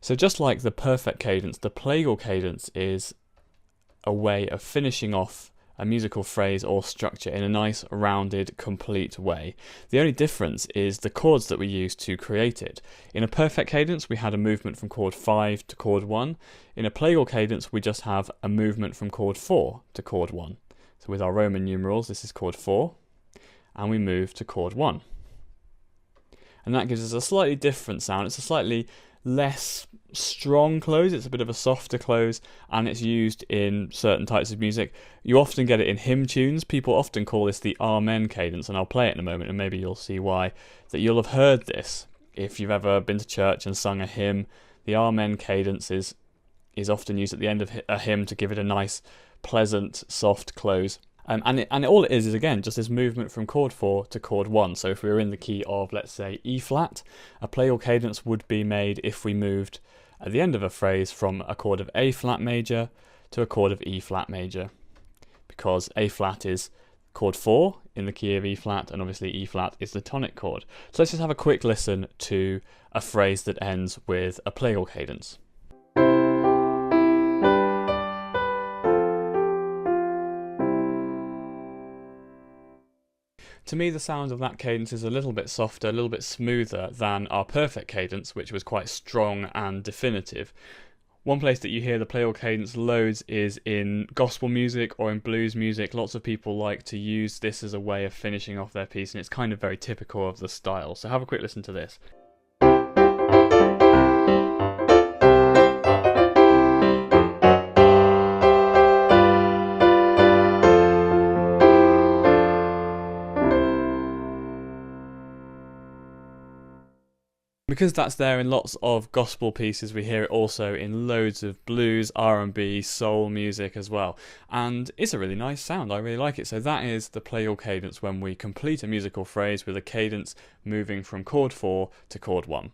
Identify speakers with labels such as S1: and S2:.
S1: So just like the perfect cadence, the Plagal cadence is a way of finishing off a musical phrase or structure in a nice, rounded, complete way. The only difference is the chords that we use to create it. In a perfect cadence, we had a movement from chord 5 to chord 1. In a Plagal cadence, we just have a movement from chord 4 to chord 1. So with our Roman numerals, this is chord 4, and we move to chord 1. And that gives us a slightly different sound. It's a slightly less strong close, it's a bit of a softer close, and it's used in certain types of music. You often get it in hymn tunes. People often call this the Amen cadence, and I'll play it in a moment and maybe you'll see why. That you'll have heard this if you've ever been to church and sung a hymn. The Amen cadence is often used at the end of a hymn to give it a nice, pleasant, soft close. All it is again just this movement from chord 4 to chord 1. So if we were in the key of, let's say, E flat, a Plagal cadence would be made if we moved at the end of a phrase from a chord of A flat major to a chord of E flat major, because A flat is chord 4 in the key of E flat, and obviously E flat is the tonic chord. So let's just have a quick listen to a phrase that ends with a Plagal cadence. To me, the sound of that cadence is a little bit softer, a little bit smoother than our perfect cadence, which was quite strong and definitive. One place that you hear the Plagal cadence loads is in gospel music or in blues music. Lots of people like to use this as a way of finishing off their piece, and it's kind of very typical of the style. So have a quick listen to this. Because that's there in lots of gospel pieces, we hear it also in loads of blues, R&B, soul music as well. And it's a really nice sound, I really like it. So that is the Plagal cadence, when we complete a musical phrase with a cadence moving from chord 4 to chord 1.